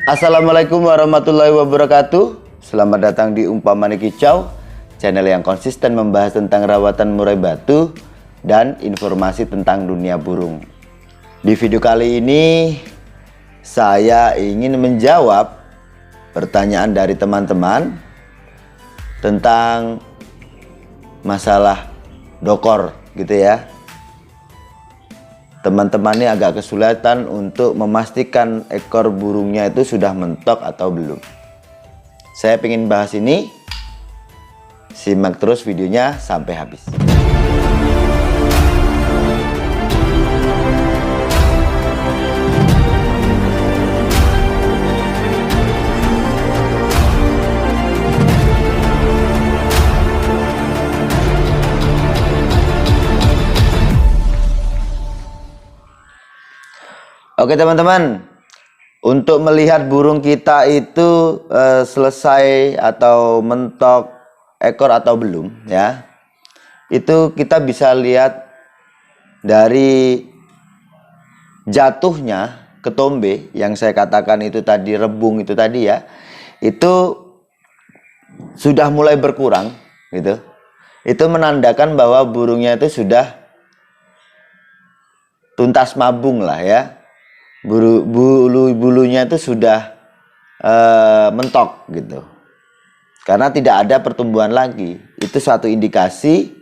Assalamualaikum warahmatullahi wabarakatuh. Selamat datang di Umpamane Kicau, channel yang konsisten membahas tentang rawatan murai batu dan informasi tentang dunia burung. Di video kali ini saya ingin menjawab pertanyaan dari teman-teman tentang masalah dokor gitu ya. Teman-teman ini agak kesulitan untuk memastikan ekor burungnya itu sudah mentok atau belum. Saya ingin bahas ini, simak terus videonya sampai habis. Oke teman-teman, untuk melihat burung kita itu selesai atau mentok ekor atau belum ya, itu kita bisa lihat dari jatuhnya ketombe yang saya katakan itu tadi, rebung itu tadi ya, itu sudah mulai berkurang gitu. Itu menandakan bahwa burungnya itu sudah tuntas mabung lah ya. Bulunya itu sudah mentok gitu, karena tidak ada pertumbuhan lagi. Itu suatu indikasi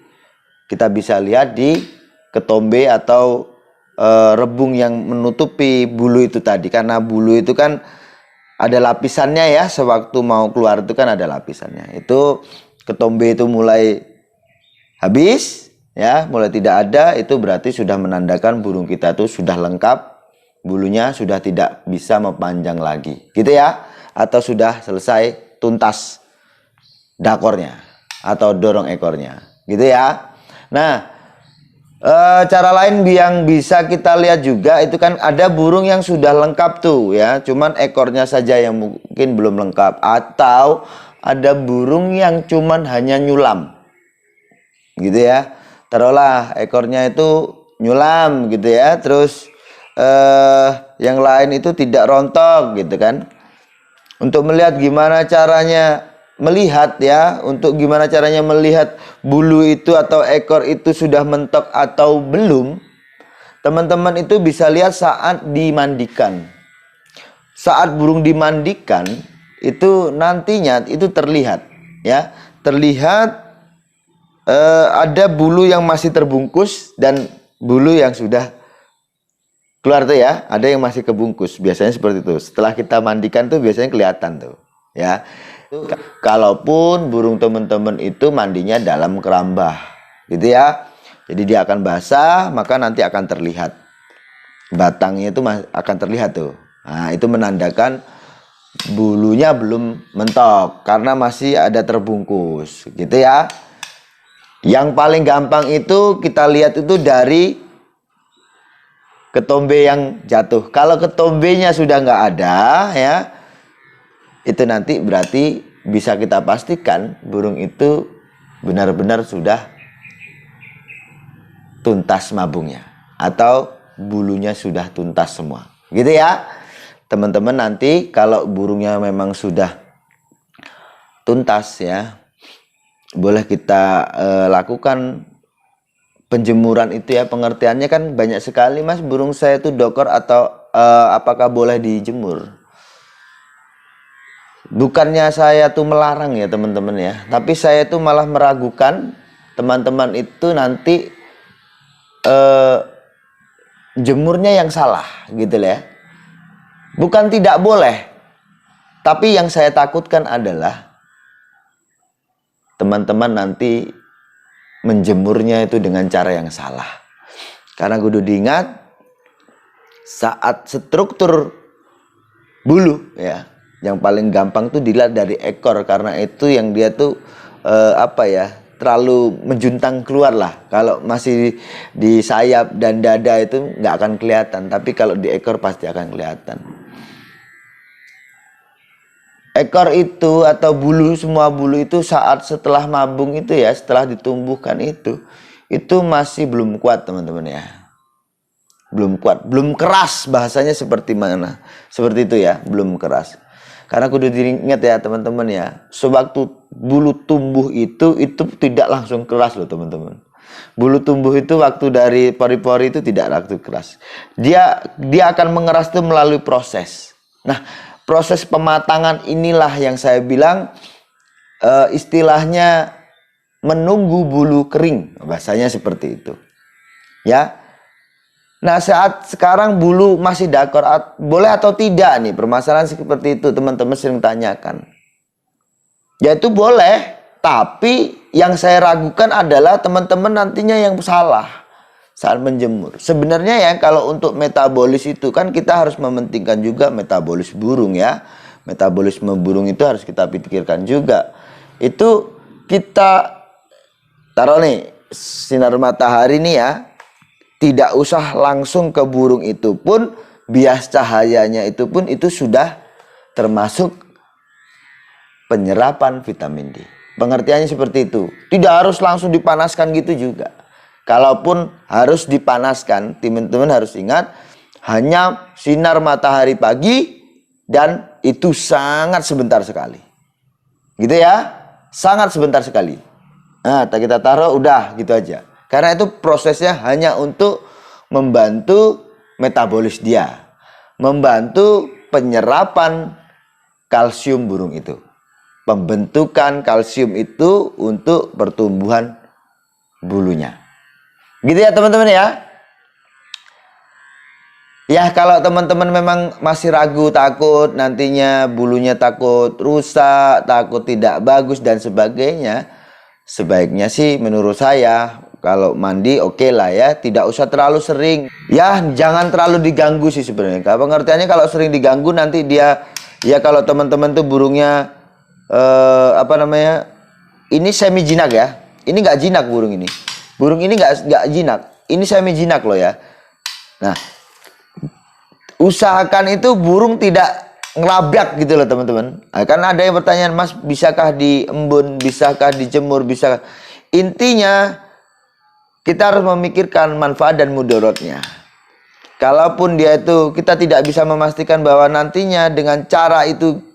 kita bisa lihat di ketombe atau rebung yang menutupi bulu itu tadi, karena bulu itu kan ada lapisannya ya, sewaktu mau keluar itu kan ada lapisannya. Itu ketombe itu mulai habis ya, mulai tidak ada, itu berarti sudah menandakan burung kita itu sudah lengkap, bulunya sudah tidak bisa memanjang lagi gitu ya, atau sudah selesai tuntas dakornya atau dorong ekornya gitu ya. Nah, cara lain yang bisa kita lihat juga itu kan ada burung yang sudah lengkap tuh ya, cuman ekornya saja yang mungkin belum lengkap, atau ada burung yang cuman hanya nyulam gitu ya. Taruhlah ekornya itu nyulam gitu ya, terus yang lain itu tidak rontok gitu kan. Untuk melihat gimana caranya melihat ya, untuk gimana caranya melihat bulu itu atau ekor itu sudah mentok atau belum, teman-teman itu bisa lihat saat dimandikan. Saat burung dimandikan itu nantinya itu terlihat ya, terlihat ada bulu yang masih terbungkus dan bulu yang sudah keluar tuh ya, ada yang masih kebungkus, biasanya seperti itu. Setelah kita mandikan tuh biasanya kelihatan tuh ya. Kalaupun burung teman-teman itu mandinya dalam kerambah gitu ya, jadi dia akan basah, maka nanti akan terlihat batangnya itu akan terlihat tuh. Nah, itu menandakan bulunya belum mentok karena masih ada terbungkus gitu ya. Yang paling gampang itu kita lihat itu dari ketombe yang jatuh. Kalau ketombenya sudah nggak ada ya, itu nanti berarti bisa kita pastikan burung itu benar-benar sudah tuntas mabungnya atau bulunya sudah tuntas semua gitu ya teman-teman. Nanti kalau burungnya memang sudah tuntas ya, boleh kita lakukan penjemuran itu ya. Pengertiannya kan banyak sekali, Mas, burung saya itu dokor atau apakah boleh dijemur? Bukannya saya tuh melarang ya teman-teman ya, tapi saya tuh malah meragukan teman-teman itu nanti jemurnya yang salah gitu lah ya. Bukan tidak boleh, tapi yang saya takutkan adalah teman-teman nanti menjemurnya itu dengan cara yang salah. Karena kudu diingat, saat struktur bulu ya, yang paling gampang tuh dilihat dari ekor, karena itu yang dia tuh terlalu menjuntang keluar lah. Kalau masih di sayap dan dada itu nggak akan kelihatan, tapi kalau di ekor pasti akan kelihatan. Ekor itu atau bulu, semua bulu itu saat setelah mabung itu ya, setelah ditumbuhkan itu masih belum kuat teman-teman ya. belum kuat, belum keras, bahasanya seperti mana, seperti itu ya, belum keras. Karena kudu diingat ya teman-teman ya, sewaktu bulu tumbuh itu tidak langsung keras loh teman-teman. Bulu tumbuh itu waktu dari pori-pori itu tidak langsung keras. Dia akan mengeras itu melalui proses. Nah, proses pematangan inilah yang saya bilang istilahnya menunggu bulu kering, bahasanya seperti itu. Ya. Nah, saat sekarang bulu masih dakor, boleh atau tidak nih, permasalahan seperti itu teman-teman sering tanyakan. Ya itu boleh, tapi yang saya ragukan adalah teman-teman nantinya yang salah saat menjemur. Sebenarnya ya kalau untuk metabolis itu kan kita harus mementingkan juga metabolis burung ya. Metabolisme burung itu harus kita pikirkan juga. Itu kita taruh nih sinar matahari nih ya. Tidak usah langsung ke burung itu pun, bias cahayanya itu pun itu sudah termasuk penyerapan vitamin D. Pengertiannya seperti itu. Tidak harus langsung dipanaskan gitu juga. Kalaupun harus dipanaskan, teman-teman harus ingat, hanya sinar matahari pagi dan itu sangat sebentar sekali. Gitu ya, sangat sebentar sekali. Nah, kita taruh udah gitu aja. Karena itu prosesnya hanya untuk membantu metabolis dia. Membantu penyerapan kalsium burung itu. Pembentukan kalsium itu untuk pertumbuhan bulunya. Gitu ya teman-teman ya. Ya kalau teman-teman memang masih ragu, takut nantinya bulunya takut rusak, takut tidak bagus dan sebagainya. Sebaiknya sih menurut saya kalau mandi oke lah ya, tidak usah terlalu sering. Ya jangan terlalu diganggu sih sebenarnya. Pengertiannya kalau sering diganggu nanti dia, ya kalau teman-teman tuh burungnya apa namanya, ini semi jinak ya. Ini nggak jinak burung ini. Burung ini nggak jinak. Ini semi jinak loh ya. Nah, usahakan itu burung tidak ngelabrak gitu loh teman-teman. Nah, karena ada yang bertanya, Mas bisakah diembun, bisakah dijemur, bisa. Intinya kita harus memikirkan manfaat dan mudaratnya. Kalaupun dia itu kita tidak bisa memastikan bahwa nantinya dengan cara itu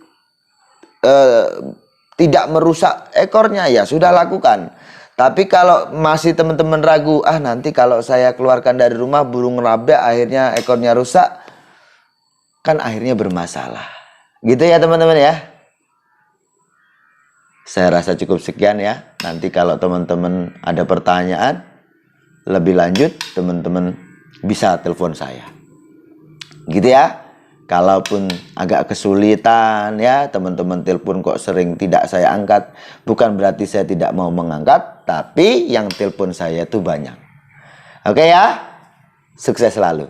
tidak merusak ekornya, ya sudah lakukan. Tapi kalau masih teman-teman ragu, nanti kalau saya keluarkan dari rumah burung ngelabrak akhirnya ekornya rusak, kan akhirnya bermasalah. Gitu ya teman-teman ya. Saya rasa cukup sekian ya. Nanti kalau teman-teman ada pertanyaan lebih lanjut, teman-teman bisa telepon saya. Gitu ya. Kalaupun agak kesulitan ya, teman-teman telepon kok sering tidak saya angkat, bukan berarti saya tidak mau mengangkat, tapi yang telepon saya itu banyak. Oke ya. Sukses selalu.